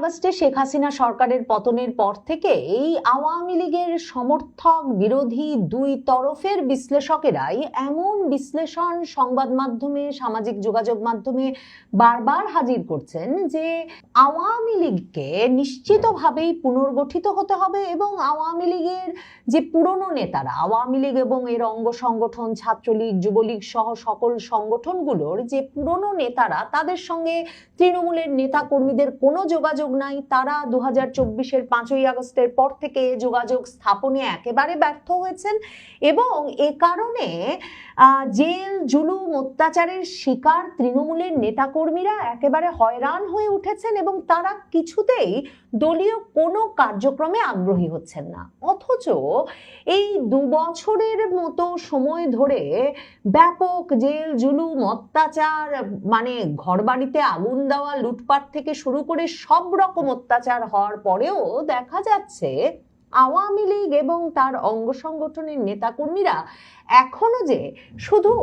আগস্টে শেখ হাসিনা সরকারের পতনের পর থেকে এই আওয়ামী লীগের সমর্থক বিরোধী দুই তরফের বিশ্লেষকেরাই এমন বিশ্লেষণ সংবাদ মাধ্যমে, সামাজিক যোগাযোগ মাধ্যমে বারবার হাজির করছেন যে আওয়ামী লীগকে নিশ্চিতভাবেই পুনর্গঠিত হতে হবে এবং আওয়ামী লীগের যে পুরনো নেতারা, আওয়ামী লীগ এবং এর অঙ্গ সংগঠন ছাত্রলীগ, যুবলীগ সহ সকল সংগঠনগুলোর যে পুরনো নেতারা, তাদের সঙ্গে তৃণমূলের নেতা কর্মীদের কোনো যোগাযোগ নাই। তারা 2024-এর 5ই আগস্টের পর থেকে যোগাযোগ স্থাপনে একেবারে ব্যর্থ হয়েছেন এবং এ কারণে জেল, জুলুম, অত্যাচারের শিকার তৃণমূলের নেতাকর্মীরা একেবারে হয়রান হয়ে উঠেছেন এবং তারা কিছুতেই দলীয় কোনো কার্যক্রমে আগ্রহী হচ্ছেন না। অথচ এই 2 বছরের মতো সময় ধরে ব্যাপক জেল, জুলুম, অত্যাচার, মানে ঘরবাড়িতে আগুন দেওয়া, লুটপাট থেকে শুরু করে সব রকম অত্যাচার হওয়ার পরেও দেখা যাচ্ছে আওয়ামী লীগ এবং তার অঙ্গ সংগঠনের নেতাকর্মীরা এখনো যে শুধু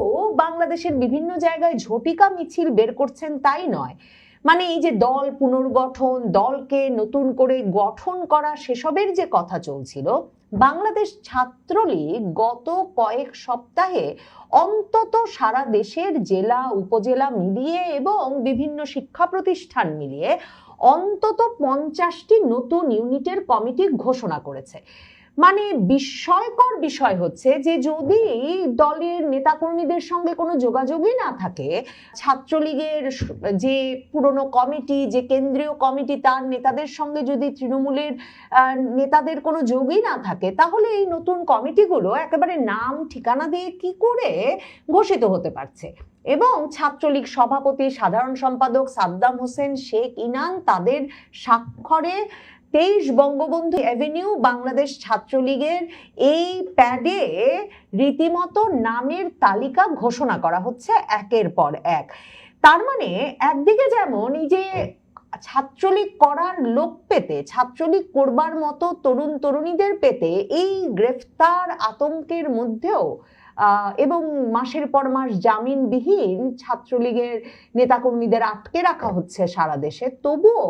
বাংলাদেশের বিভিন্ন জায়গায় ঝটিকা মিছিল বের করছেন তাই নয়, মানে এই যে দল পুনর্গঠন, দলকে নতুন করে গঠন করা, সেসবের যে কথা চলছিল, বাংলাদেশ ছাত্রলীগ গত কয়েক সপ্তাহে অন্তত সারা দেশের জেলা, উপজেলা মিলিয়ে এবং বিভিন্ন শিক্ষা প্রতিষ্ঠান মিলিয়ে অন্তত 50টি নতুন ইউনিটের কমিটি ঘোষণা করেছে। মানে বিস্ময়কর বিষয় হচ্ছে যে যদি দলের নেতাকর্মীদের সঙ্গে কোনো যোগাযোগই না থাকে, ছাত্রলীগের যে পুরনো কমিটি, যে কেন্দ্রীয় কমিটি, তার নেতাদের সঙ্গে যদি তৃণমূলের নেতাদের কোনো যোগই না থাকে, তাহলে এই নতুন কমিটিগুলো একেবারে নাম ঠিকানা দিয়ে কি করে ঘোষিত হতে পারছে? এবং ছাত্রলীগ সভাপতি, সাধারণ সম্পাদক সাদ্দাম হোসেন শেখ ইনান তাদের স্বাক্ষরে 23 বঙ্গবন্ধু অ্যাভিনিউ বাংলাদেশ ছাত্রলীগের এই প্যাডে রীতিমতো নামের তালিকা ঘোষণা করা হচ্ছে একের পর এক। তার মানে একদিকে যেমন এই যে ছাত্রলীগ করার লোক পেতে, ছাত্রলীগ করবার মতো তরুণ তরুণীদের পেতে এই গ্রেফতার আতঙ্কের মধ্যেও এবং মাসের পর মাস জামিনবিহীন ছাত্রলীগের নেতাকর্মীদের আটকে রাখা হচ্ছে সারা দেশে, তবুও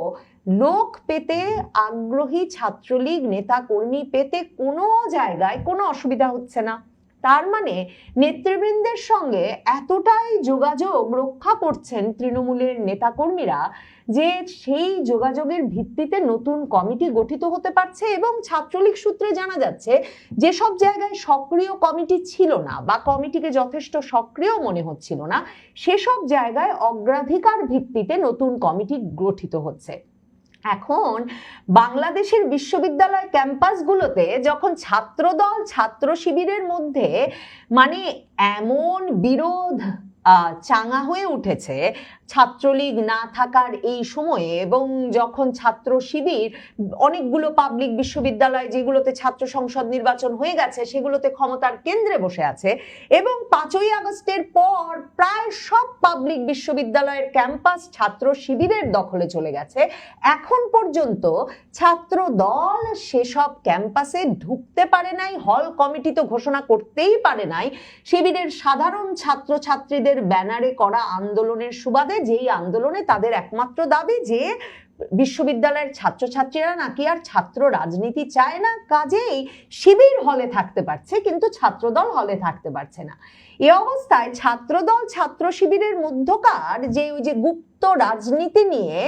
লোক পেতে, আগ্রহী ছাত্রলীগ নেতাকর্মী পেতে কোনো জায়গায় কোনো অসুবিধা হচ্ছে না। তার মানে নেতৃবৃন্দের সঙ্গে এতটাই যোগাযোগ রক্ষা করছেন তৃণমূলের নেতাকর্মীরা যে সেই যোগাযোগের ভিত্তিতে নতুন কমিটি গঠিত হতে পারছে এবং ছাত্রলীগ সূত্রে জানা যাচ্ছে যেসব জায়গায় সক্রিয় কমিটি ছিল না বা কমিটিকে যথেষ্ট সক্রিয় মনে হচ্ছিল না, সেসব জায়গায় অগ্রাধিকার ভিত্তিতে নতুন কমিটি গঠিত হচ্ছে। এখন বাংলাদেশের বিশ্ববিদ্যালয় ক্যাম্পাসগুলোতে যখন ছাত্রদল, ছাত্র শিবিরের মধ্যে মানে এমন বিরোধ চাঙা হয়ে উঠেছে ছাত্রলীগ না থাকার এই সময়ে, এবং যখন ছাত্র শিবির অনেকগুলো পাবলিক বিশ্ববিদ্যালয় যেগুলোতে ছাত্র সংসদ নির্বাচন হয়ে গেছে সেগুলোতে ক্ষমতার কেন্দ্রে বসে আছে এবং 5ই আগস্টের পর প্রায় সব পাবলিক বিশ্ববিদ্যালয়ের ক্যাম্পাস ছাত্র শিবিরের দখলে চলে গেছে, এখন পর্যন্ত ছাত্র দল সেসব ক্যাম্পাসে ঢুকতে পারে নাই, হল কমিটি তো ঘোষণা করতেই পারে নাই। শিবিরের সাধারণ ছাত্রছাত্রীদের ব্যানারে করা আন্দোলনের সুবাদে, যেই আন্দোলনে তাদের একমাত্র দাবি যে বিশ্ববিদ্যালয়ের ছাত্রছাত্রীরা নাকি আর ছাত্র রাজনীতি চায় না, কাজেই শিবির হলে থাকতে পারছে কিন্তু ছাত্রদল হলে থাকতে পারছে না। এই অবস্থায় ছাত্রদল, ছাত্র শিবিরের মধ্যকার যে ওই যে গুপ্ত রাজনীতি নিয়ে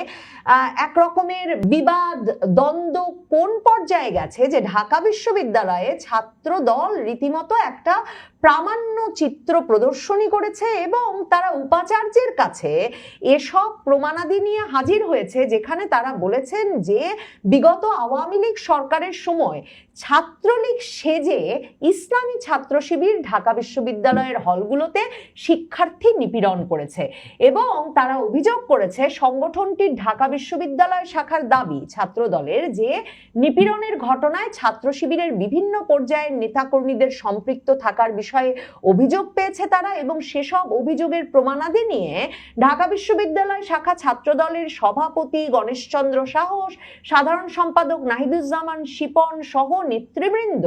এক রকমের বিবাদ, দ্বন্দ্ব কোন পর্যায়ে গেছে যে ঢাকা বিশ্ববিদ্যালয়ে ছাত্রদল রীতিমতো একটা প্রামাণ্য চিত্র প্রদর্শনী করেছে এবং তারা উপাচার্যের কাছে এসব প্রমাণাদি নিয়ে হাজির হয়েছে, যেখানে তারা বলেছেন যে বিগত আওয়ামী লীগ সরকারের সময় ছাত্রলীগ সেজে ইসলামী ছাত্র শিবির ঢাকা বিশ্ববিদ্যালয়ের হলগুলোতে শিক্ষার্থী নিপীড়ন করেছে এবং তারা অভিযোগ করেছে সংগঠনটির ঢাকা বিশ্ববিদ্যালয় শাখার দাবি ছাত্রদলের যে নিপীড়নের ঘটনায় ছাত্র শিবিরের বিভিন্ন পর্যায়ের নেতাকর্মীদের সম্পৃক্ত থাকার বিষয়ে বিষয়ে অভিযোগ পেয়েছে তারা, এবং সেসব অভিযোগের প্রমাণাদি নিয়ে ঢাকা বিশ্ববিদ্যালয় শাখা ছাত্রদলের সভাপতি গণেশচন্দ্র সাহস, সাধারণ সম্পাদক নাহিদুজ্জামান শিপন সহ নেতৃবৃন্দ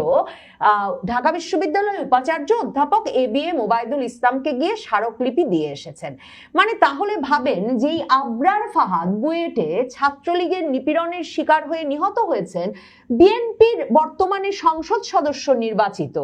ঢাকা বিশ্ববিদ্যালয়ের উপাচার্য অধ্যাপক ABM ওবায়দুল ইসলামকে গিয়ে স্মারকলিপি দিয়ে এসেছেন। মানে তাহলে ভাবেন, যেই আবরার ফাহাদ বুয়েটে ছাত্রলীগের নিপীড়নের শিকার হয়ে নিহত হয়েছেন, বিএনপির বর্তমানে সংসদ সদস্য নির্বাচিত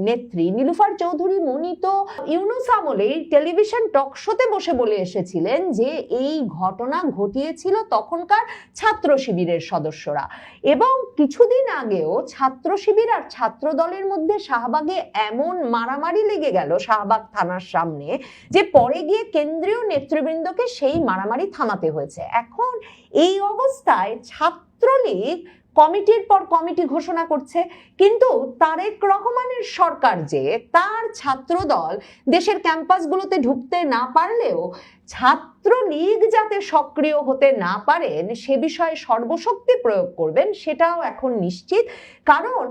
নেত্রী নীলুফার চৌধুরী মনি তো ইউনূস আমলেই টেলিভিশন টক শোতে বসে বলে এসেছিলেন যে এই ঘটনা ঘটিয়েছিল তখনকার ছাত্র শিবিরের সদস্যরা, এবং কিছুদিন আগেও ছাত্র শিবির আর ছাত্র দলের মধ্যে শাহবাগে এমন মারামারি লেগে গেল শাহবাগ থানার সামনে যে পরে গিয়ে কেন্দ্রীয় নেতৃবৃন্দকে সেই মারামারি থামাতে হয়েছে। এখন এই অবস্থায় ছাত্রলীগ কমিটির পর কমিটি ঘোষণা করছে, কিন্তু তারেক রহমানের সরকার যে তার ছাত্রদল দেশের ক্যাম্পাসগুলোতে ঢুকতে না পারলেও ছাত্রলীগ যাতে সক্রিয় হতে না পারেন সে বিষয়ে সর্বশক্তি প্রয়োগ করবেন সেটাও এখন নিশ্চিত। কারণ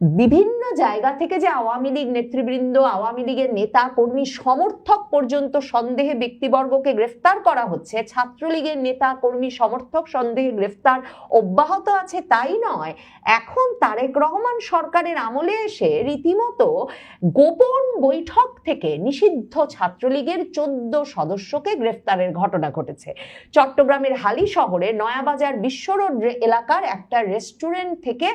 বিভিন্ন জায়গা থেকে যে আওয়ামী লীগ নেতৃবৃন্দ, আওয়ামী লীগের নেতা কর্মী সমর্থক পর্যন্ত সন্দেহে ব্যক্তিবর্গকে গ্রেফতার করা হচ্ছে, ছাত্রলীগের নেতা কর্মী সমর্থক সন্দেহে গ্রেফতার অব্যাহত আছে, তাই নয়, এখন তারেক রহমান সরকারের আমলে এসে রীতিমতো গোপন বৈঠক থেকে নিষিদ্ধ ছাত্রলীগের 14 সদস্যকে গ্রেফতারের ঘটনা ঘটেছে। চট্টগ্রামের হালি শহরে নয়াবাজার বিশ্ব রোড এলাকার একটা রেস্টুরেন্ট থেকে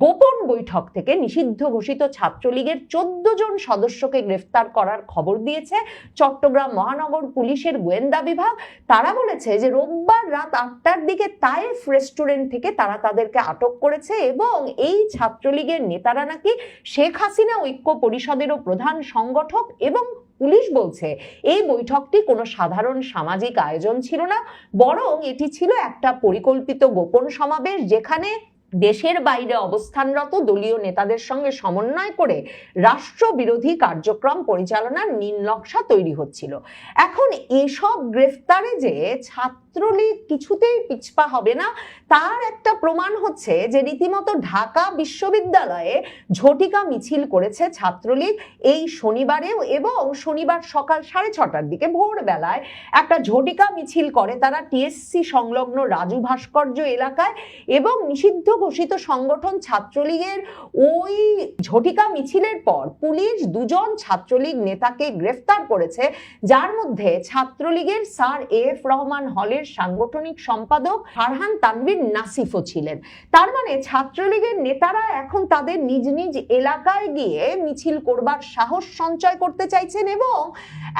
গোপন বৈঠক থেকে নিষিদ্ধ ঘোষিত ছাত্রলীগের 14 জন সদস্যকে গ্রেফতার করার খবর দিয়েছে চট্টগ্রাম মহানগর পুলিশের গোয়েন্দা বিভাগ। তারা বলেছে যে রোববার রাত 8টার দিকে তায়েফ রেস্টুরেন্ট থেকে তারা তাদেরকে আটক করেছে, এবং এই ছাত্রলীগের নেতারা নাকি শেখ হাসিনা ঐক্য পরিষদেরও প্রধান সংগঠক, এবং পুলিশ বলছে এই বৈঠকটি কোনো সাধারণ সামাজিক আয়োজন ছিল না, বরং এটি ছিল একটা পরিকল্পিত গোপন সমাবেশ যেখানে দেশের বাইরে অবস্থানরত দলীয় নেতাদের সঙ্গে সমন্বয় করে রাষ্ট্রবিরোধী কার্যক্রম পরিচালনার নীল নকশা তৈরি হচ্ছিল। এখন এসব গ্রেফতারে যে ছাত্রলীগ কিছুতেই পিছপা হবে না তার একটা প্রমাণ হচ্ছে যে রীতিমতো ঢাকা বিশ্ববিদ্যালয়ে ঝটিকা মিছিল করেছে ছাত্রলীগ এই শনিবারেও, এবং শনিবার সকাল 6:30টার দিকে ভোরবেলায় একটা ঝটিকা মিছিল করে তারা টিএসসি সংলগ্ন রাজু ভাস্কর্য এলাকায়, এবং নিষিদ্ধ ঘোষিত সংগঠন ছাত্রলীগের ওই ঝটিকা মিছিলের পর পুলিশ 2 জন ছাত্রলীগ নেতাকে গ্রেফতার করেছে, যার মধ্যে ছাত্রলীগের স্যার AF রহমান হলের সাংগঠনিক সম্পাদক ফারহান তানভীর নাসিফও ছিলেন। তার মানে ছাত্রলীগের নেতারা এখন তাদের নিজ নিজ এলাকায় গিয়ে মিছিল করবার সাহস সঞ্চয় করতে চাইছেন এবং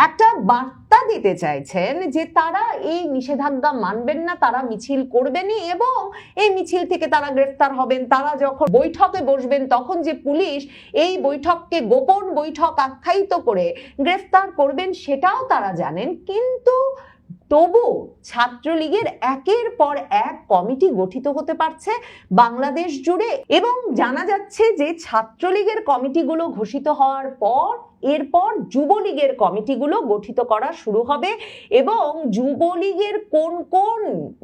একটা বার্তা দিতে চাইছেন যে তারা এই নিষেধাজ্ঞা মানবেন না, তারা মিছিল করবেনই, এবং এই মিছিল থেকে তারা গ্রেফতার হবেন। তারা যখন বৈঠকে বসবেন তখন যে পুলিশ এই বৈঠককে গোপন বৈঠক আখ্যায়িত করে গ্রেফতার করবেন সেটাও তারা জানেন। কিন্তু তবু ছাত্রলীগের একের পর এক কমিটি গঠিত হতে পারছে বাংলাদেশ জুড়ে, এবং জানা যাচ্ছে যে ছাত্রলীগের কমিটিগুলো ঘোষিত হওয়ার পর এরপর যুবলীগের কমিটিগুলো গঠিত করা শুরু হবে, এবং যুবলীগের কোন কোন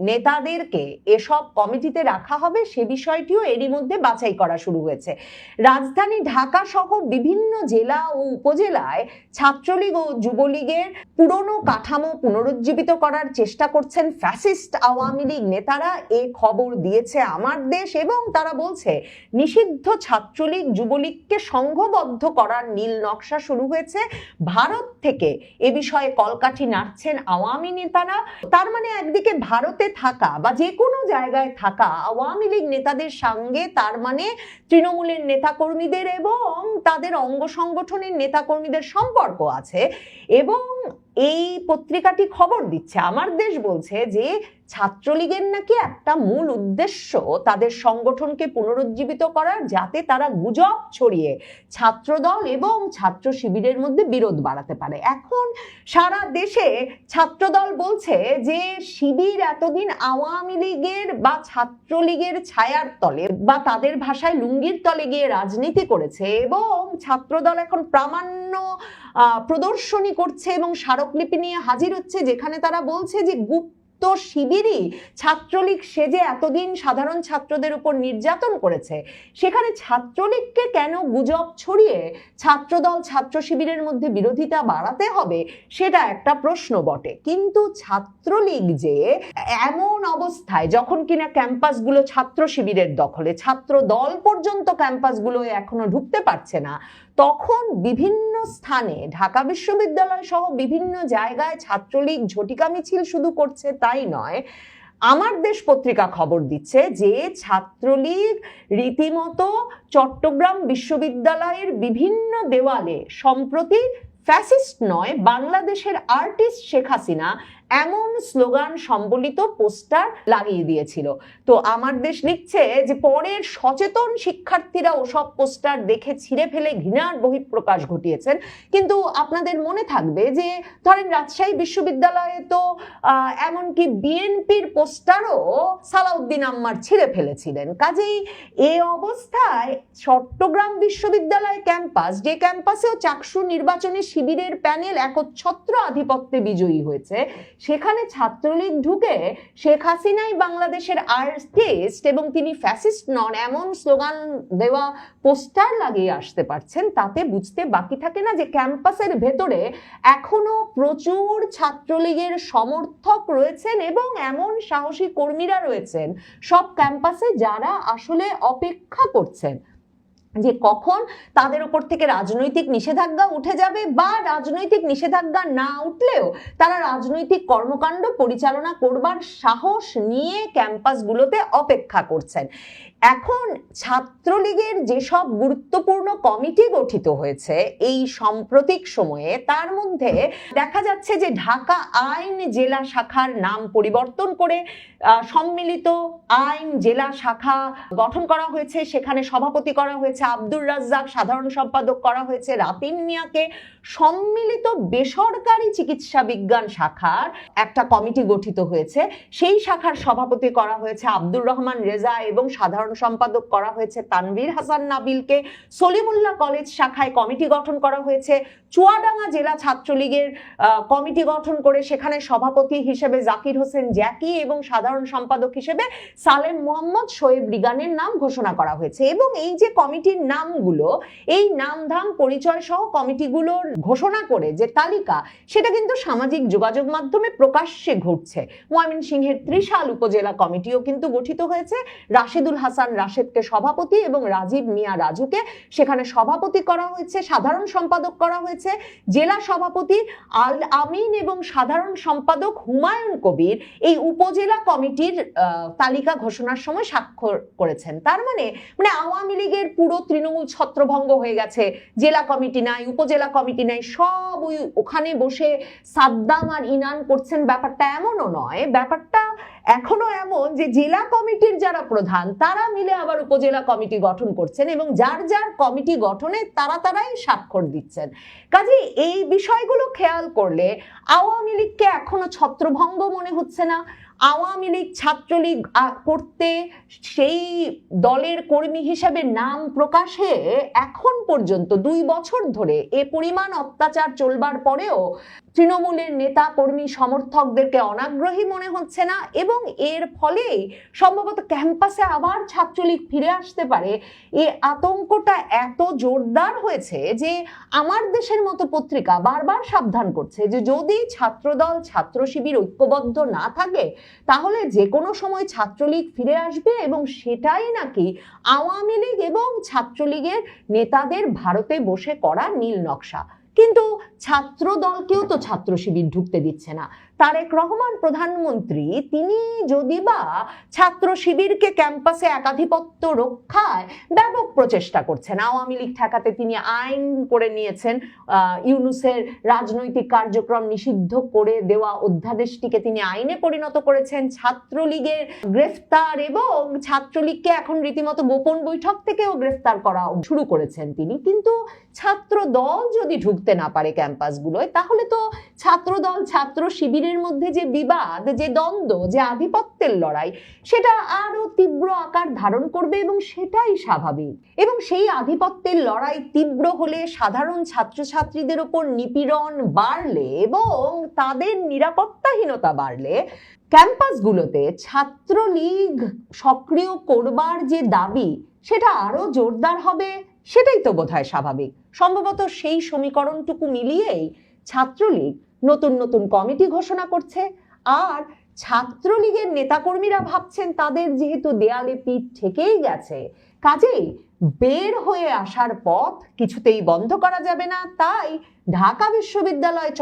নেতাদেরকে এসব কমিটিতে রাখা হবে সে বিষয়টিও এরই মধ্যে বাছাই করা শুরু হয়েছে। রাজধানী ঢাকা সহ বিভিন্ন জেলা ও উপজেলায় ছাত্রলীগ ও যুবলীগের পুরনো কাঠামো পুনরুজ্জীবিত করার চেষ্টা করছেন ফ্যাসিস্ট আওয়ামী লীগ নেতারা, এ খবর দিয়েছে আমার দেশ, এবং তারা বলছে নিষিদ্ধ ছাত্রলীগ যুবলীগকে সংঘবদ্ধ করার নীল নকশা শুরু হয়েছে ভারত থেকে। এ বিষয়ে কলকাঠি নাড়ছেন আওয়ামী নেতারা। তার মানে একদিকে ভারতে থাকা বা যে কোনো জায়গায় থাকা আওয়ামী লীগ নেতাদের সঙ্গে তার মানে তৃণমূলের নেতাকর্মীদের এবং তাদের অঙ্গ সংগঠনের নেতাকর্মীদের সম্পর্ক আছে, এবং এই পত্রিকাটি খবর দিচ্ছে আমার দেশ বলছে যে ছাত্রলীগের নাকি একটা মূল উদ্দেশ্য তাদের সংগঠনকে পুনরুজ্জীবিত করার, যাতে তারা গুজব ছড়িয়ে ছাত্রদল এবং ছাত্র শিবিরের মধ্যে বিরোধ বাড়াতে পারে। এখন সারা দেশে ছাত্রদল বলছে যে শিবির এতদিন আওয়ামী লীগের বা ছাত্রলীগের ছায়ার তলে বা তাদের ভাষায় লুঙ্গির তলে গিয়ে রাজনীতি করেছে, এবং ছাত্রদল এখন প্রামাণ্য প্রদর্শনী করছে এবং স্মারকলিপি নিয়ে হাজির হচ্ছে যেখানে তারা বলছে যে গুপ্ত শিবিরই ছাত্রলীগ সেজে এতদিন সাধারণ ছাত্রদের উপর নির্যাতন করেছে, সেখানে ছাত্রলীগকে কেন গুজব ছড়িয়ে ছাত্রদল ছাত্র শিবিরের মধ্যে বিরোধিতা বাড়াতে হবে, সেটা একটা প্রশ্ন বটে। কিন্তু ছাত্রলীগ যে এমন অবস্থায়, যখন কিনা ক্যাম্পাসগুলো ছাত্র শিবিরের দখলে, ছাত্র দল পর্যন্ত ক্যাম্পাসগুলোয় এখনো ঢুকতে পারছে না, তখন বিভিন্ন স্থানে ঢাকা বিশ্ববিদ্যালয় সহ বিভিন্ন জায়গায় ছাত্রলীগ ঝটিকা মিছিল শুধু করছে তাই নয়, আমার দেশ পত্রিকা খবর দিচ্ছে যে ছাত্রলীগ রীতিমতো চট্টগ্রাম বিশ্ববিদ্যালয়ের বিভিন্ন দেওয়ালে সম্প্রতি ফ্যাসিস্ট নয়, বাংলাদেশের আর্টিস্ট শেখ হাসিনা এমন স্লোগান সম্বলিত পোস্টার লাগিয়ে দিয়েছিল। তো আমার দেশ লিখছে যে পরের সচেতন শিক্ষার্থীরা ওসব পোস্টার দেখে ছিঁড়ে ফেলে ঘৃণার বহিঃপ্রকাশ ঘটিয়েছেন। কিন্তু আপনাদের মনে থাকবে যে ধরেন রাজশাহী বিশ্ববিদ্যালয়ে তো এমনকি বিএনপির পোস্টারও সালাউদ্দিন আম্মার ছিঁড়ে ফেলেছিলেন। কাজেই এ অবস্থায় চট্টগ্রাম বিশ্ববিদ্যালয় ক্যাম্পাস, যে ক্যাম্পাসেও চাকসু নির্বাচনী শিবিরের প্যানেল একচ্ছত্র আধিপত্যে বিজয়ী হয়েছে, সেখানে ছাত্রলীগ ঢুকে শেখ হাসিনাই বাংলাদেশের আর্টিস্ট এবং তিনি ফ্যাসিস্ট নন এমন স্লোগান দেওয়া পোস্টার লাগিয়ে আসতে পারছেন, তাতে বুঝতে বাকি থাকে না যে ক্যাম্পাসের ভেতরে এখনো প্রচুর ছাত্রলীগের সমর্থক রয়েছেন এবং এমন সাহসী কর্মীরা রয়েছেন সব ক্যাম্পাসে, যারা আসলে অপেক্ষা করছেন যে কখন তাদের উপর থেকে রাজনৈতিক নিষেধাজ্ঞা উঠে যাবে, বা রাজনৈতিক নিষেধাজ্ঞা না উঠলেও তারা রাজনৈতিক কর্মকাণ্ড পরিচালনা করবার সাহস নিয়ে ক্যাম্পাসগুলোতে অপেক্ষা করছেন। এখন ছাত্রলীগের যেসব গুরুত্বপূর্ণ কমিটি গঠিত হয়েছে এই সাম্প্রতিক সময়ে, তার মধ্যে দেখা যাচ্ছে যে ঢাকা আইন জেলা শাখার নাম পরিবর্তন করে সম্মিলিত আইন জেলা শাখা গঠন করা হয়েছে। সেখানে সভাপতি করা হয়েছে আব্দুর রাজ্জাক, সাধারণ সম্পাদক করা হয়েছে রাতিন মিয়াকে। সম্মিলিত বেসরকারি চিকিৎসা বিজ্ঞান শাখার একটা কমিটি গঠিত হয়েছে, সেই শাখার সভাপতি করা হয়েছে আব্দুর রহমান রেজা এবং সাধারণ সম্পাদক করা হয়েছে তানভীর হাসান নাবিলকে। সলিমুল্লাহ কলেজ শাখায় কমিটি গঠন করা হয়েছে। চুয়াডাঙ্গা জেলা ছাত্রলীগের কমিটি গঠন করে সেখানে সভাপতি হিসেবে জাকির হোসেন জ্যাকি এবং সাধারণ সম্পাদক হিসেবে সালেম মোহাম্মদ শোয়েব রিগানের নাম ঘোষণা করা হয়েছে। এবং এই যে কমিটির নামগুলো, এই নামধাম পরিচয় সহ কমিটিগুলোর ঘোষণা করে যে তালিকা, সেটা কিন্তু সামাজিক যোগাযোগ মাধ্যমে প্রকাশ্যে ঘটছে। ময়মনসিংহের ত্রিশাল উপজেলা কমিটিও কিন্তু গঠিত হয়েছে। রাশেদুল হাসান রাশেদকে সভাপতি এবং রাজীব মিয়া রাজুকে সেখানে সভাপতি করা হয়েছে, সাধারণ সম্পাদক করা হয়েছে। জেলা সভাপতি আল আমিন এবং সাধারণ সম্পাদক হুমায়ুন কবির এই উপজেলা কমিটির তালিকা ঘোষণার সময় স্বাক্ষর করেছেন। তার মানে আওয়ামী লীগের পুরো তৃণমূল ছত্রভঙ্গ হয়ে গেছে। জেলা কমিটি নাই, উপজেলা কমিটি নাই, সব ওখানে বসে সাদ্দাম আর ইনান করছেন। ব্যাপারটা এমনও নয়, ব্যাপারটা এখনো এমন যে জেলা কমিটির যারা প্রধান তারা মিলে আবার উপজেলা কমিটি গঠন করছেন এবং যার যার কমিটি গঠনে তারাই স্বাক্ষর দিচ্ছেন। কাজে এই বিষয়গুলো খেয়াল করলে আওয়ামী লীগকে এখনো ছত্রভঙ্গ মনে হচ্ছে না। আওয়ামী লীগ ছাত্রলীগ করতে সেই দলের কর্মী হিসেবে নাম প্রকাশে এখন পর্যন্ত 2 বছর ধরে এ পরিমাণ অত্যাচার চলবার পরেও তৃণমূলের নেতা কর্মী সমর্থকদেরকে অনাগ্রহী মনে হচ্ছে না, এবং এর ফলে সম্ভবত ক্যাম্পাসে আবার ছাত্রলীগ ফিরে আসতে পারে এই আতঙ্কটা এত জোরদার হয়েছে যে আমার দেশের মতো পত্রিকা বারবার সাবধান করছে যে যদি ছাত্রদল ছাত্র শিবির ঐক্যবদ্ধ না থাকে তাহলে যে কোনো সময় ছাত্রলীগ ফিরে আসবে, এবং সেটাই নাকি আওয়ামী লীগ এবং ছাত্রলীগের নেতাদের ভারতে বসে করা নীল নকশা। কিন্তু ছাত্র দলকেও তো ছাত্র শিবির ঢুকতে দিচ্ছে না। তারেক রহমান প্রধানমন্ত্রী, তিনি যদিবা ছাত্র শিবিরকে ক্যাম্পাসে একাধিপত্য রক্ষায় ব্যাপক প্রচেষ্টা করছেন, আওয়ামী লীগ ঠেকাতে তিনি আইন করে নিয়েছেন, ইউনূসের রাজনৈতিক কার্যক্রম নিষিদ্ধ করে দেওয়া অধ্যাদেশটিকে তিনি আইনে পরিণত করেছেন, ছাত্রলীগের গ্রেফতার এবং ছাত্রলীগকে এখন রীতিমতো গোপন বৈঠক থেকেও গ্রেফতার করা শুরু করেছেন তিনি। কিন্তু ছাত্র দল যদি ঢুকতে না পারে ক্যাম্পাসগুলোয়, তাহলে তো ছাত্র দল ছাত্র শিবিরের দুজনের মধ্যে যে বিবাদ, যে দ্বন্দ্ব, যে আধিপত্যের লড়াই, সেটা আরো তীব্র আকার ধারণ করবে এবং সেটাই স্বাভাবিক। এবং সেই আধিপত্যের লড়াই তীব্র হলে সাধারণ ছাত্রছাত্রীদের ওপর নিপীড়ন বাড়লে এবং তাদের নিরাপত্তাহীনতা বাড়লে ক্যাম্পাসগুলোতে ছাত্রলীগ সক্রিয় করবার যে দাবি সেটা আরো জোরদার হবে, সেটাই তো বোধহয় স্বাভাবিক। সম্ভবত সেই সমীকরণটুকু মিলিয়েই ছাত্রলীগ নতুন নতুন কমিটি ঘোষণা করছে, আর ছাত্রলীগের নেতাকর্মীরা ভাবছেন তাদের যেহেতু দেয়ালে পিঠ ঠেকেই গেছে, কাজেই বের হয়ে আসার পথ কিছুতেই বন্ধ করা যাবে না। তাই ঢাকা বিশ্ববিদ্যালয়